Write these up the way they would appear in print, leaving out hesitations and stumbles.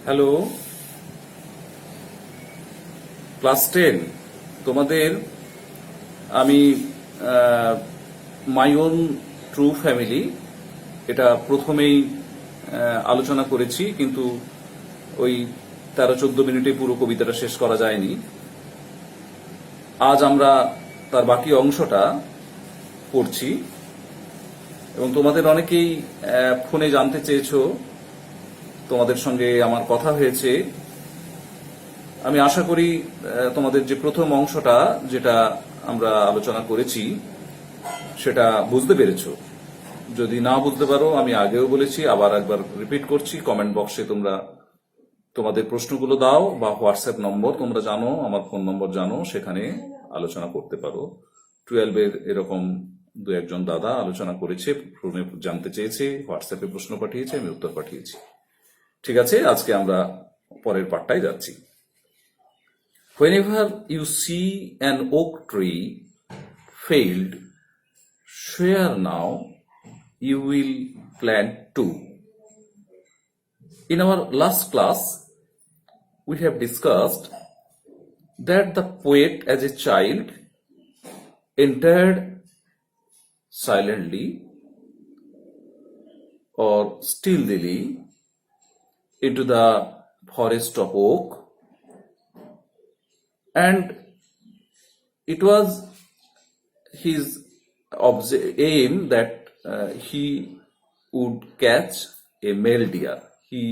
Hello, class 10 তোমাদের আমি my own true family এটা প্রথমেই আলোচনা করেছি, কিন্তু ওই 13-14 মিনিটে পুরো কবিতাটা শেষ করা যায়নি। আজ আমরা তার বাকি অংশটা পড়ছি এবং তোমাদের অনেকেই ফোনে জানতে চেয়েছো, তোমাদের সঙ্গে আমার কথা হয়েছে। আমি আশা করি তোমাদের যে প্রথম অংশটা যেটা আমরা আলোচনা করেছি সেটা বুঝতে পেরেছো। যদি না বুঝতে পারো, আমি আগেও বলেছি, আবার একবার রিপিট করছি, কমেন্ট বক্সে তোমরা তোমাদের প্রশ্নগুলো দাও, বা হোয়াটসঅ্যাপ নম্বর তোমরা জানো, আমার ফোন নম্বর জানো, সেখানে আলোচনা করতে পারো। 12-এর এরকম দু একজন দাদা আলোচনা করেছে, ফোনে জানতে চেয়েছে, হোয়াটসঅ্যাপে প্রশ্ন পাঠিয়েছে, আমি উত্তর পাঠিয়েছি। ঠিক আছে, আজকে আমরা পরের পার্টটায় যাচ্ছি। Whenever you see an oak tree failed, swear now you will plant two. In our last class, we have discussed that the poet as a child entered silently or stealthily into the forest of oak, and it was his aim that he would catch a male deer. He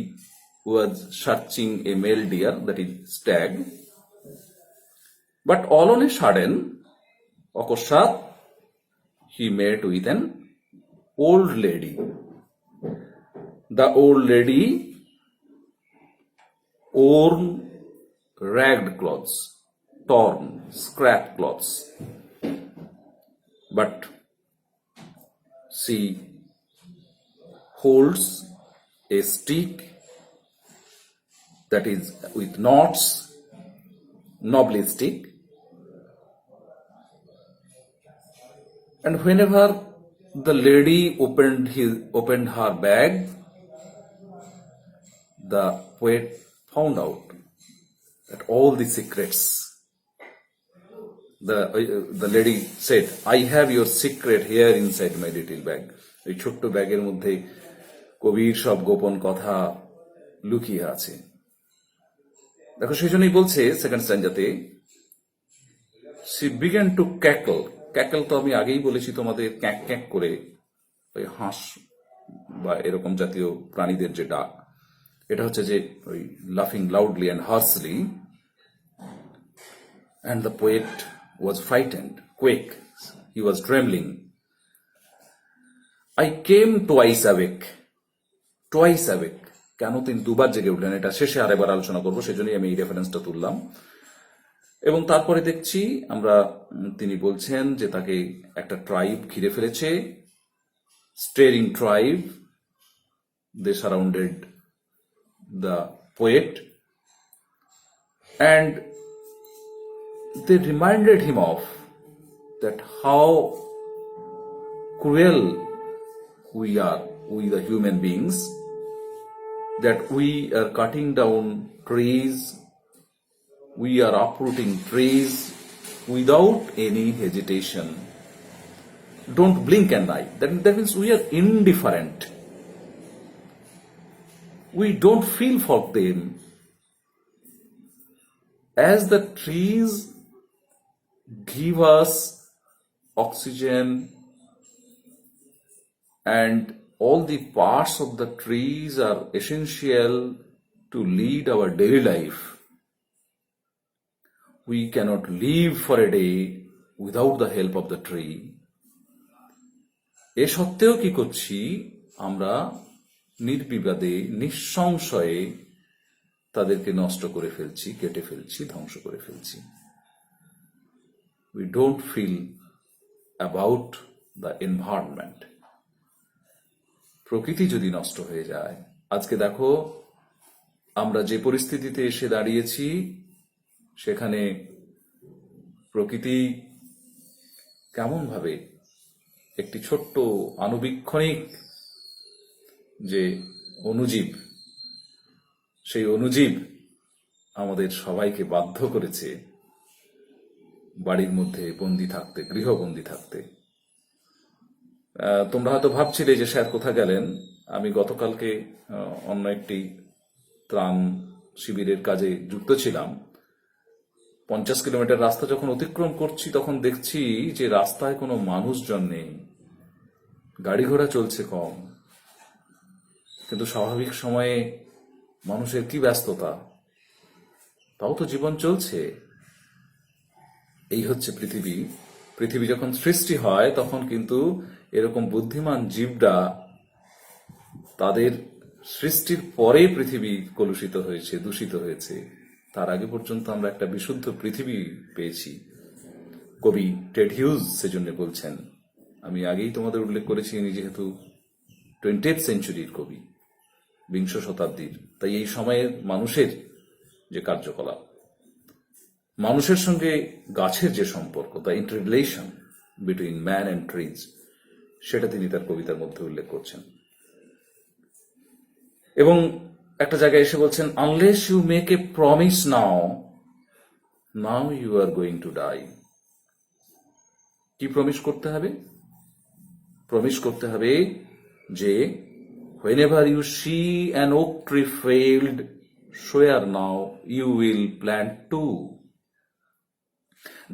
was searching a male deer, that is stag. But all on a sudden, অকস্মাৎ, he met with an old lady. The old lady wore ragged clothes, torn, scrap clothes. But she holds a stick that is with knots, knobbly stick, and whenever the lady opened her bag, the poet found out that all the secrets. The lady said, I have your secret here inside my little bag. এই ছোট্ট ব্যাগের মধ্যে কবির সব গোপন কথা লুকিয়ে আছে। দেখো, সেই জন্যই বলছে সেকেন্ড স্ট্যান্জাতে, she began to cackle. Cackle তো আমি আগেই বলেছি তোমাদের, ক্যাক ক্যাক করে, ওই হাঁস বা এরকম জাতীয় প্রাণীদের যে ডাক, এটা হচ্ছে যে ওই লাফিং loudly and harshly. And the poet was frightened, quake. He was trembling. I came twice awake. Twice awake. কেন তিনি দুবার জেগে উঠলেন, এটা শেষে আরেকবার আলোচনা করবো, সেজন্যই আমি এই রেফারেন্সটা তুললাম। এবং তারপরে দেখছি আমরা, তিনি বলছেন যে তাকে একটা ট্রাইব ঘিরে ফেলেছে, stirring tribe. They surrounded the poet and they reminded him of that how cruel we are, we the human beings, that we are cutting down trees, we are uprooting trees without any hesitation. Don't blink an eye. That means we are indifferent. We don't feel for them. As the trees give us oxygen and all the parts of the trees are essential to lead our daily life, we cannot live for a day without the help of the tree. এ সত্ত্বেও কি করছি আমরা? নির্বিবাদে, নিঃসংশয়ে তাদেরকে নষ্ট করে ফেলছি, কেটে ফেলছি, ধ্বংস করে ফেলছি। We don't feel about the environment. প্রকৃতি যদি নষ্ট হয়ে যায়, আজকে দেখো আমরা যে পরিস্থিতিতে এসে দাঁড়িয়েছি, সেখানে প্রকৃতি কেমন ভাবে একটি ছোট্ট আণুবীক্ষণিক যে অণুজীব, সেই অনুজীব আমাদের সবাইকে বাধ্য করেছে বাড়ির মধ্যে বন্দি থাকতে, গৃহবন্দী থাকতে। তোমরা হয়তো ভাবছিলে যে স্যার কোথায় গেলেন। আমি গতকালকে অন্য একটি ত্রাণ শিবিরের কাজে যুক্ত ছিলাম। 50 কিলোমিটার রাস্তা যখন অতিক্রম করছি তখন দেখছি যে রাস্তায় কোনো মানুষজন নেই, গাড়ি ঘোড়া চলছে কম। কিন্তু স্বাভাবিক সময়ে মানুষের কি ব্যস্ততা, তাও তো জীবন চলছে। এই হচ্ছে পৃথিবী। পৃথিবী যখন সৃষ্টি হয় তখন কিন্তু এরকম বুদ্ধিমান জীবরা, তাদের সৃষ্টির পরে পৃথিবী কলুষিত হয়েছে, দূষিত হয়েছে। তার আগে পর্যন্ত আমরা একটা বিশুদ্ধ পৃথিবী পেয়েছি। কবি টেড হিউজ সেজন্য বলছেন, আমি আগেই তোমাদের উল্লেখ করেছি, ইনি যেহেতু 20th সেঞ্চুরির কবি, বিংশ শতাব্দীর, তাই এই সময়ের মানুষের যে কার্যকলাপ, মানুষের সঙ্গে গাছের যে সম্পর্ক, the interrelation between man and trees, সেটা তিনি তার কবিতার মধ্যে উল্লেখ করছেন। এবং একটা জায়গায় এসে বলছেন, unless you make a promise now you are going to die. কি প্রমিস করতে হবে? প্রমিস করতে হবে যে whenever you see an oak tree failed, swear now you will plant two.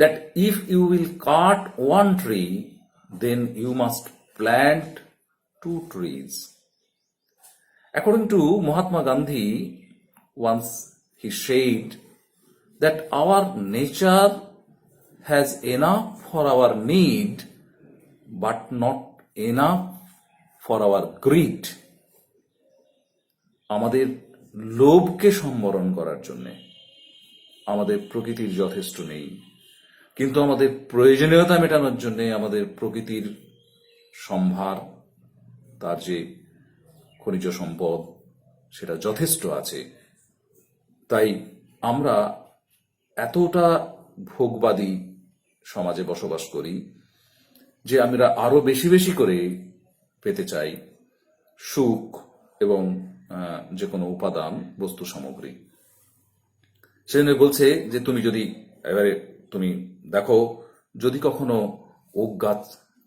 That if you will cut one tree, then you must plant two trees. According to Mahatma Gandhi, once he said that our nature has enough for our need, but not enough for our greed. আমাদের লোভকে সম্বরণ করার জন্য আমাদের প্রকৃতির যথেষ্ট নেই, কিন্তু আমাদের প্রয়োজনীয়তা মেটানোর জন্য আমাদের প্রকৃতির সম্ভার, তার যে খনিজ সম্পদ, সেটা যথেষ্ট আছে। তাই আমরা এতটা ভোগবাদী সমাজে বসবাস করি যে আমরা আরো বেশি বেশি করে পেতে চাই সুখ এবং যে কোনো উপাদান, বস্তু সামগ্রী। সেজন্য বলছে যে তুমি দেখো, যদি কখনো ওক গাছ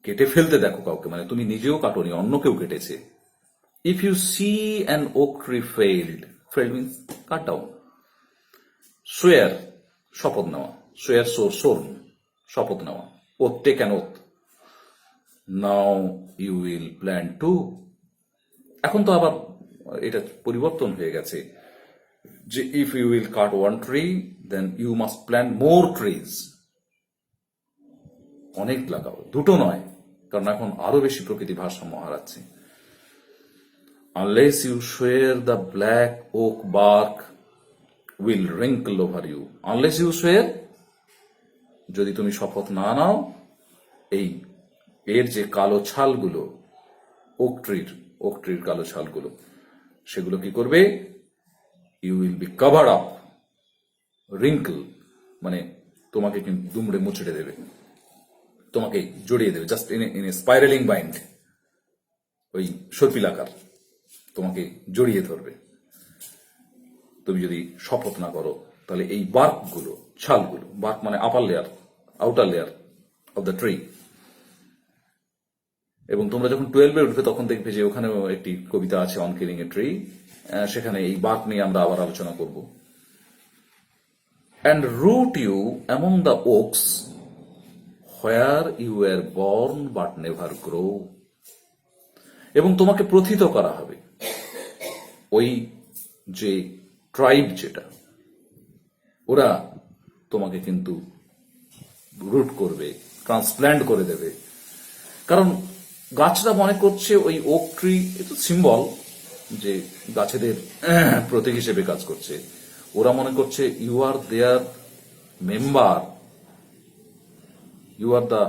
কেটে ফেলতে দেখো কাউকে, মানে তুমি নিজেও কাটোনি, অন্য কেউ কেটেছে, if you see an oak tree failed means cut down. Swear, শপথ নেওয়া, সোয়ার সোর্ন, শপথ নেওয়া, oath, take an oath, now you will plant two. এখন তো আবার এটা পরিবর্তন হয়ে গেছে যে if you will cut one tree then you must plant more trees. অনেক লাগাও, দুটো নয়, কারণ এখন আরো বেশি প্রকৃতি ভারসাম্য হারাচ্ছে। Unless you swear the black oak bark will wrinkle over you. Unless you swear, যদি তুমি শপথ না নাও, এর যে কালো ছালগুলো, ওক ট্রির কালো ছালগুলো, সেগুলো কি করবে? You will be covered up, wrinkle মানে তোমাকে কিন্তু দুমড়ে মুচড়ে দেবে, তোমাকে জড়িয়ে দেবে, just in a spiraling bind, ওই সর্পিলাকার তোমাকে জড়িয়ে ধরবে তুমি যদি শপথ না করো। তাহলে এই বার্কগুলো, ছালগুলো, বার্ক মানে আপার layer, outer layer of the tree. এবং তোমরা যখন 12-এ উঠবে তখন দেখবে যে ওখানেও একটি কবিতা আছে, অন কিলিং এ ট্রি, সেখানে এই বার্ক নিয়ে আমরা আবার আলোচনা করব। And root you among the oaks where you are born but never grow. এবং তোমাকে প্রথিত করা হবে ওই যে ট্রাইব, যেটা ওরা তোমাকে কিন্তু রুট করবে, ট্রান্সপ্ল্যান্ট করে দেবে। কারণ গাছরা মনে করছে ওই ওক ট্রি এটা সিম্বল, যে গাছেদের প্রতীক হিসেবে কাজ করছে। ওরা মনে করছে you are their member, you are the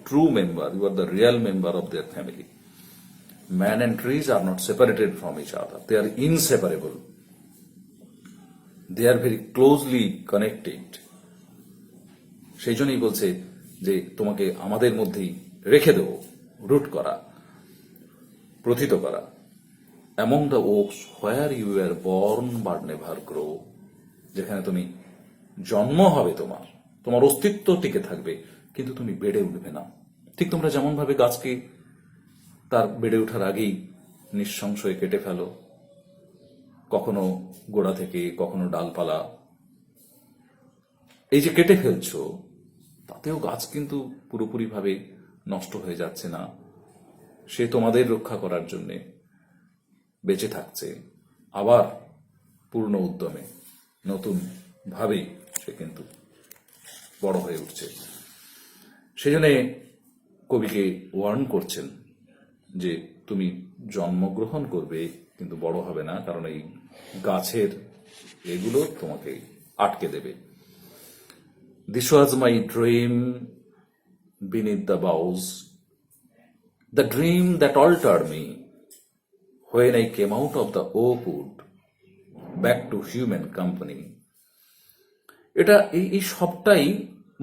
true member, you are the real member of their family. Man and trees are not separated from each other, they are inseparable, they are very closely connected. সেই জন্যই বলছে যে তোমাকে আমাদের মধ্যেই রেখে দেব, root করা, প্রথিত করা। Among the oaks where you are born but never grow, যেখানে তুমি জন্ম হবে, তোমার তোমার অস্তিত্ব টিকে থাকবে, কিন্তু তুমি বেড়ে উঠবে না। ঠিক তোমরা যেমন ভাবে গাছকে তার বেড়ে ওঠার আগেই নিঃশংস হয়ে কেটে ফেলো, কখনো গোড়া থেকে, কখনো ডালপালা, এই যে কেটে ফেলছো, তাতেও গাছ কিন্তু পুরোপুরিভাবে নষ্ট হয়ে যাচ্ছে না। সে তোমাদের রক্ষা করার জন্যে বেঁচে থাকছে, আবার পূর্ণ উদ্যমে নতুন ভাবে সে কিন্তু বড় হয়ে উঠছে। সেজন্য কবিকে ওয়ার্ন করছেন যে তুমি জন্মগ্রহণ করবে কিন্তু বড় হবে না, কারণ এই গাছের এগুলো তোমাকে আটকে দেবে। This was my dream beneath the boughs, the dream that altered me when I came out of the oak wood back to human company. এটা এই সবটাই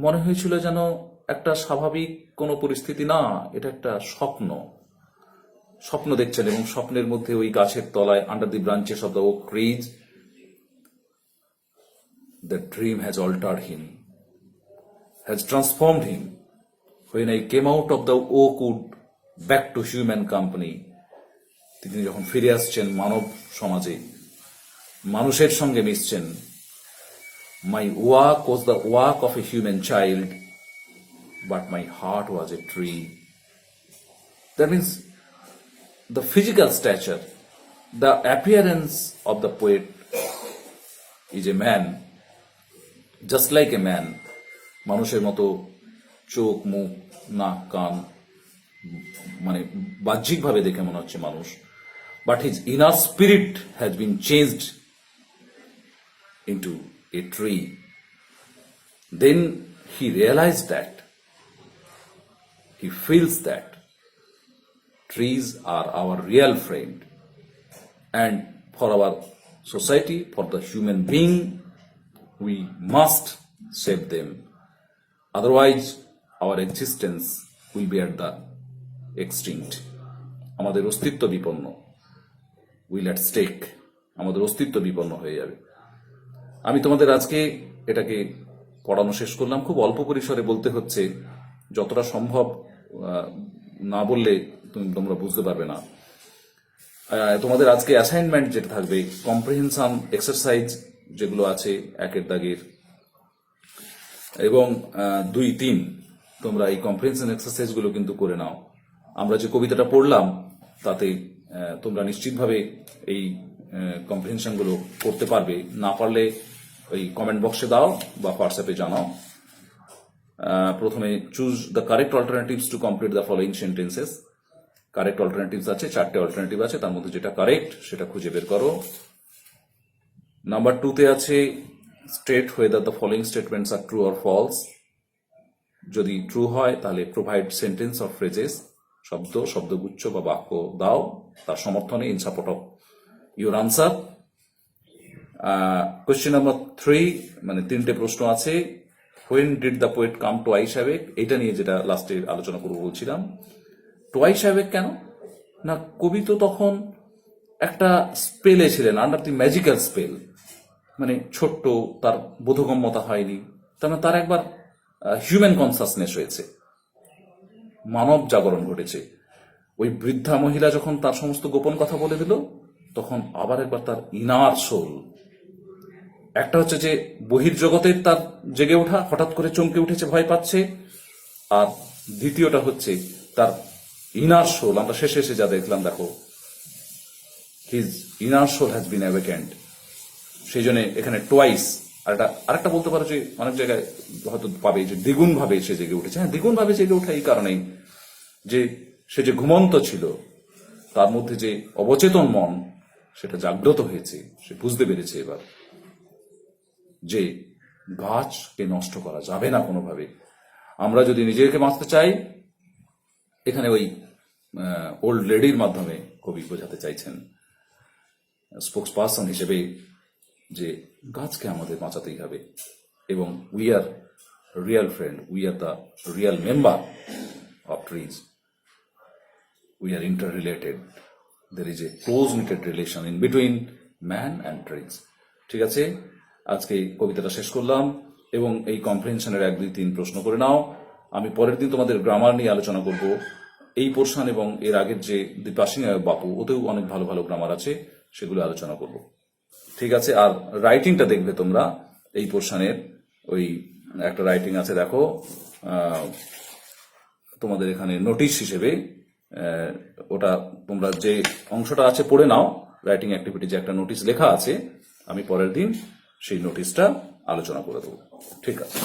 মনে হয়েছিল যেন একটা স্বাভাবিক কোনো পরিস্থিতি না, এটা একটা স্বপ্ন দেখছেন, এবং স্বপ্নের মধ্যে ওই গাছের তলায়, under the branches of the oak trees, the dream has altered him, has transformed him. When I came out of the oak wood back to human company, তিনি যখন ফিরে আসছেন মানব সমাজে, মানুষের সঙ্গে মিশছেন, my walk was the walk of a human child, but my heart was a tree. That means the physical stature, the appearance of the poet is a man, just like a man, মানুষের মতো চোখ, মুখ, নাক, কান, মানে বাহ্যিকভাবে দেখে মনে হচ্ছে মানুষ, but his inner spirit has been changed into a tree. Then he realise that, he feels that trees are our real friend, and for our society, for the human being, we must save them. Otherwise, our existence will be at the extinct. আমাদের অস্তিত্ব বিপন্ন, will at stake, আমাদের অস্তিত্ব বিপন্ন হয়ে যাবে। আমি তোমাদের আজকে এটাকে পড়ানো শেষ করলাম, খুব অল্প পরিসরে বলতে হচ্ছে, যতটা সম্ভব না বললে তোমরা বুঝতে পারবে না। তোমাদের আজকে অ্যাসাইনমেন্ট যেটা থাকবে, কম্প্রিহেনশন এক্সারসাইজ যেগুলো আছে একের দাগের এবং 2-3, তোমরা এই কম্প্রিহেনশন এক্সারসাইজ গুলো কিন্তু করে নাও। আমরা যে কবিতাটা পড়লাম তাতে তোমরা নিশ্চিতভাবে এই কম্প্রিহেনশন গুলো করতে পারবে। না পারলে ওই কমেন্ট বক্সে দাও বা হোয়াটসঅ্যাপে জানাও। প্রথমে choose the correct alternatives to complete the following sentences. Correct alternatives আছে, 4টে অল্টারনেটিভ আছে, তার মধ্যে যেটা কারেক্ট সেটা খুঁজে বের করো। নাম্বার 2তে আছে state whether the following statements are true or false. যদি ট্রু হয় তাহলে প্রোভাইড সেন্টেন্স অর ফ্রেজেস, শব্দগুচ্ছ বা বাক্য দাও তার সমর্থনে, in support of your answer. Question number 3, মানে 3টে প্রশ্ন আছে। When did the poet come to আইসাবেক, এটা নিয়ে যেটা লাস্টে আলোচনা করবো বলছিলাম। টু আইসাবেক কেন না, কবি তো তখন একটা স্পেলে ছিলেন, আন্ডার দি ম্যাজিক্যাল স্পেল, মানে ছোট্ট, তার বোধগম্যতা হয়নি, তার মানে তার একবার হিউম্যান কনসাসনেস হয়েছে, মানব জাগরণ ঘটেছে। ওই বৃদ্ধা মহিলা যখন তার সমস্ত গোপন কথা বলে দিল, তখন আবার একবার তার ইনার সোল, একটা হচ্ছে যে বহির্জগতের তার জেগে ওঠা, হঠাৎ করে চমকে উঠেছে, ভয় পাচ্ছে, আর দ্বিতীয়টা হচ্ছে তার ইনার সোল। আমরা শেষে এসে যা দেখলাম, দেখো, his inner soul has been awakened. সেই জন্য এখানে টোয়াইস, আরেকটা বলতে পারো যে অনেক জায়গায় হয়তো পাবে যে দ্বিগুণ ভাবে সে জেগে উঠেছে। হ্যাঁ, দ্বিগুণ ভাবে জেগে ওঠা এই কারণেই যে সে যে ঘুমন্ত ছিল, তার মধ্যে যে অবচেতন মন সেটা জাগ্রত হয়েছে, সে বুঝতে পেরেছে এবার যে গাছকে নষ্ট করা যাবে না কোনোভাবে। আমরা যদি নিজেকে বাঁচতে চাই, এখানে ওই ওল্ড লেডির মাধ্যমে কবি বোঝাতে চাইছেন স্পোক্স পার্সন হিসেবে যে গাছকে আমাদের বাঁচাতেই হবে, এবং we are real friend, we are the real member of trees, we are inter related. there is a close knitted relation in between man and trees. ঠিক আছে, আজকে এই কবিতাটা শেষ করলাম এবং এই কম্প্রিহেনশনের 1, 2, 3 প্রশ্ন করে নাও। আমি পরের দিন তোমাদের গ্রামার নিয়ে আলোচনা করব। এই পোর্শন এবং এর আগের যে দ্বিপাশিং বাপু, ওতেও অনেক ভালো ভালো গ্রামার আছে, সেগুলো আলোচনা করব। ঠিক আছে, আর রাইটিংটা দেখবে তোমরা এই পোর্শনের। ওই একটা রাইটিং আছে, দেখো তোমাদের এখানে নোটিশ হিসেবে, ওটা তোমরা যে অংশটা আছে পড়ে নাও। রাইটিং অ্যাক্টিভিটি যে একটা নোটিশ লেখা আছে, আমি পরের দিন সেই নোটিশটা আলোচনা করে দেবো। ঠিক আছে।